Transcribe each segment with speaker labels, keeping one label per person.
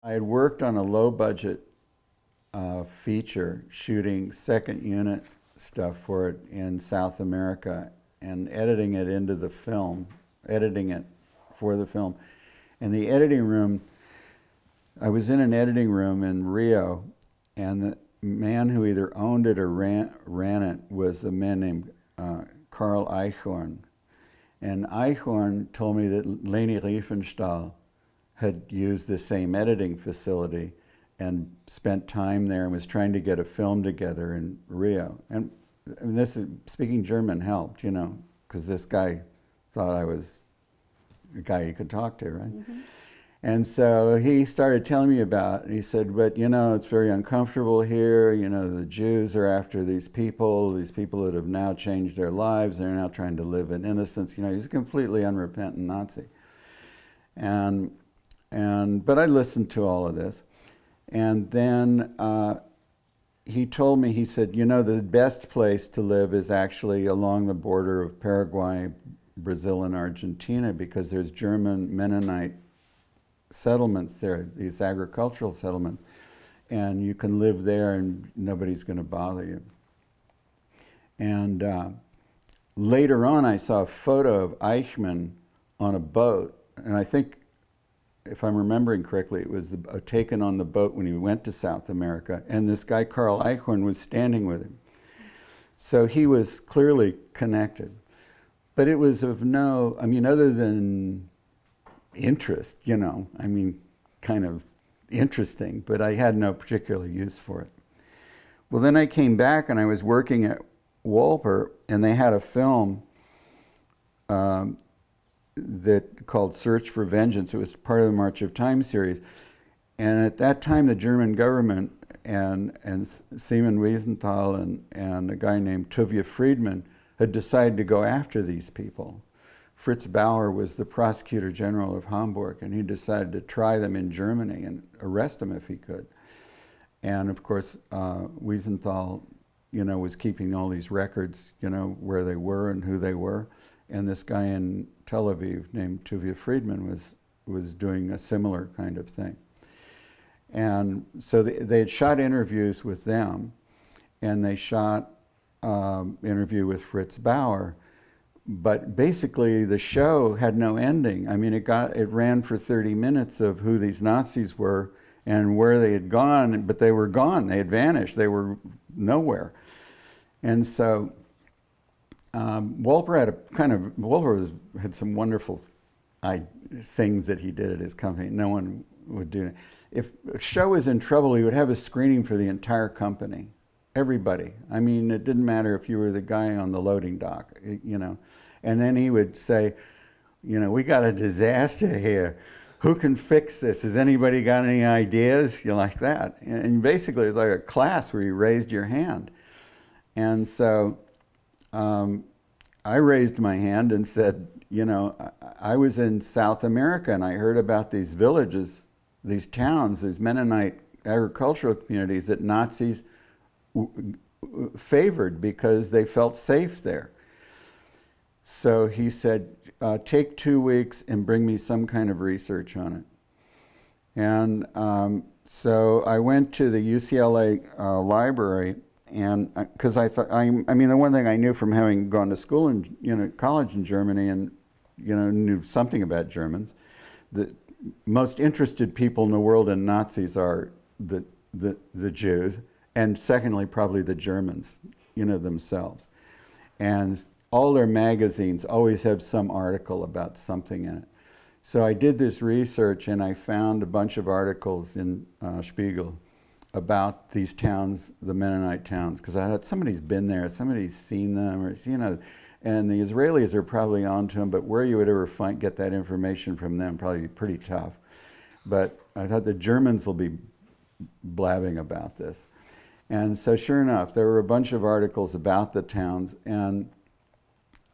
Speaker 1: I had worked on a low-budget feature, shooting second unit stuff for it in South America and editing it into the film, editing it for the film. And the editing room, I was in an editing room in Rio, and the man who either owned it or ran it was a man named Carl Eichhorn. And Eichhorn told me that Leni Riefenstahl had used the same editing facility and spent time there and was trying to get a film together in Rio. And this is, speaking German helped, you know, because this guy thought I was a guy you could talk to, right? Mm-hmm. And so he started telling me about it. He said, but you know, it's very uncomfortable here. You know, the Jews are after these people that have now changed their lives. They're now trying to live in innocence. You know, he's a completely unrepentant Nazi. But I listened to all of this. And then he told me, he said, you know, the best place to live is actually along the border of Paraguay, Brazil, and Argentina, because there's German Mennonite settlements there, these agricultural settlements, and you can live there and nobody's going to bother you. And later on, I saw a photo of Eichmann on a boat, and I think, if I'm remembering correctly, it was taken on the boat when he went to South America, and this guy, Carl Eichhorn, was standing with him. So he was clearly connected. But it was of no, I mean, other than interest, you know, I mean, kind of interesting, but I had no particular use for it. Well, then I came back and I was working at Walper, and they had a film that called Search for Vengeance. It was part of the March of Time series. And at that time, the German government and Simon Wiesenthal and a guy named Tuvia Friedman had decided to go after these people. Fritz Bauer was the prosecutor general of Hamburg, and he decided to try them in Germany and arrest them if he could. And of course, Wiesenthal, you know, was keeping all these records, you know, where they were and who they were. And this guy in Tel Aviv named Tuvia Friedman was doing a similar kind of thing. And so they had shot interviews with them, and they shot interview with Fritz Bauer. But basically, the show had no ending. I mean, it ran for 30 minutes of who these Nazis were and where they had gone, but they were gone. They had vanished. They were nowhere. And so Walper had some wonderful things that he did at his company. No one would do it. If a show was in trouble, he would have a screening for the entire company. Everybody. I mean, it didn't matter if you were the guy on the loading dock, you know. And then he would say, you know, we got a disaster here. Who can fix this? Has anybody got any ideas? You know, like that. And basically, it was like a class where you raised your hand. And so I raised my hand and said, you know, I was in South America and I heard about these villages, these towns, these Mennonite agricultural communities that Nazis favored because they felt safe there. So he said, take 2 weeks and bring me some kind of research on it. And so I went to the UCLA library, and because I thought, I mean, the one thing I knew from having gone to school and, you know, college in Germany and, you know, knew something about Germans, the most interested people in the world in Nazis are the Jews, and secondly, probably the Germans, you know, themselves. And all their magazines always have some article about something in it. So I did this research, and I found a bunch of articles in Spiegel about these towns, the Mennonite towns, because I thought somebody's been there, somebody's seen them, or, you know, and the Israelis are probably onto them, but where you would ever get that information from them probably be pretty tough. But I thought the Germans will be blabbing about this. And so sure enough, there were a bunch of articles about the towns, and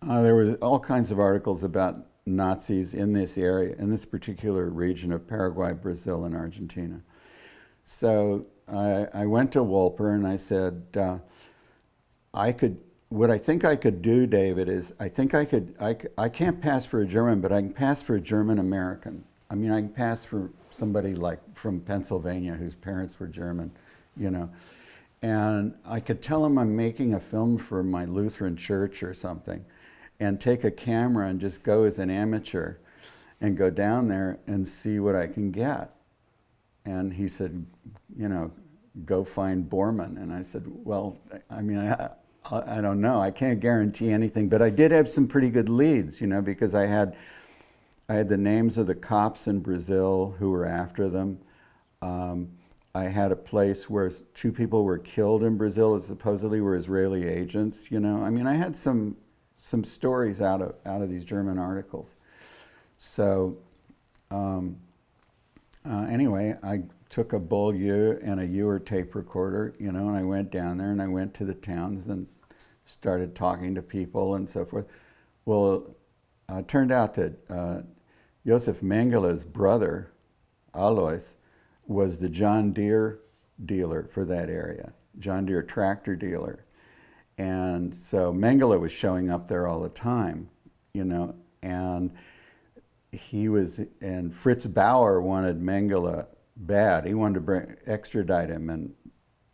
Speaker 1: there was all kinds of articles about Nazis in this area, in this particular region of Paraguay, Brazil, and Argentina. So I went to Walper and I said, what I think I could do, David, is I can't pass for a German, but I can pass for a German American. I mean, I can pass for somebody like from Pennsylvania whose parents were German, you know. And I could tell them I'm making a film for my Lutheran church or something, and take a camera and just go as an amateur and go down there and see what I can get. And he said, you know, go find Borman. And I said, well, I mean, I don't know. I can't guarantee anything, but I did have some pretty good leads, you know, because I had the names of the cops in Brazil who were after them. I had a place where 2 people were killed in Brazil that supposedly were Israeli agents, you know. I mean, I had some stories out of these German articles. So anyway, I took a Beaulieu and a Ewer tape recorder, you know, and I went down there and I went to the towns and started talking to people and so forth. Well, it turned out that Josef Mengele's brother, Alois, was the John Deere dealer for that area, John Deere tractor dealer. And so Mengele was showing up there all the time, you know, and Fritz Bauer wanted Mengele bad. He wanted to extradite him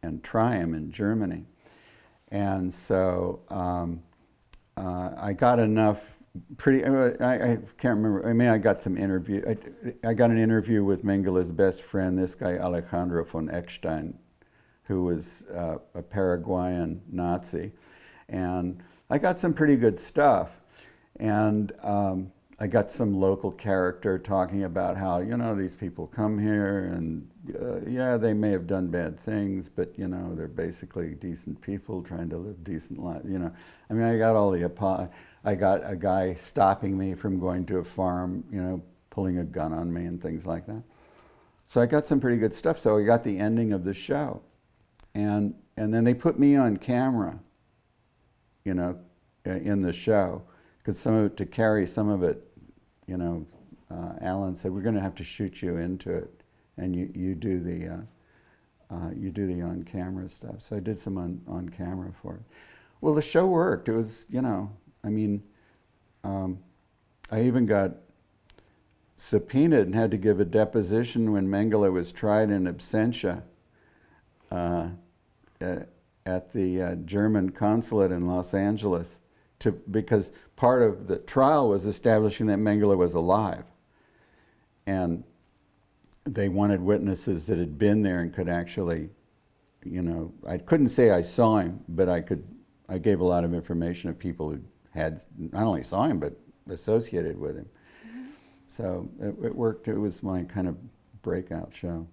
Speaker 1: and try him in Germany. And so I got enough I can't remember. I mean, I got some interview. I got an interview with Mengele's best friend, this guy Alejandro von Eckstein, who was a Paraguayan Nazi, and I got some pretty good stuff. And I got some local character talking about how, you know, these people come here and yeah, they may have done bad things, but you know, they're basically decent people trying to live decent lives. You know, I mean, I got all the. I got a guy stopping me from going to a farm, you know, pulling a gun on me and things like that. So I got some pretty good stuff. So I got the ending of the show. And then they put me on camera, you know, in the show, because to carry some of it, you know, Alan said, we're going to have to shoot you into it, and you do the on-camera stuff. So I did some on-camera for it. Well, the show worked. It was, you know, I mean, I even got subpoenaed and had to give a deposition when Mengele was tried in absentia at the German consulate in Los Angeles, because part of the trial was establishing that Mengele was alive. And they wanted witnesses that had been there and could actually, you know, I couldn't say I saw him, but I gave a lot of information of people who had not only saw him, but associated with him. Mm-hmm. So it worked. It was my kind of breakout show.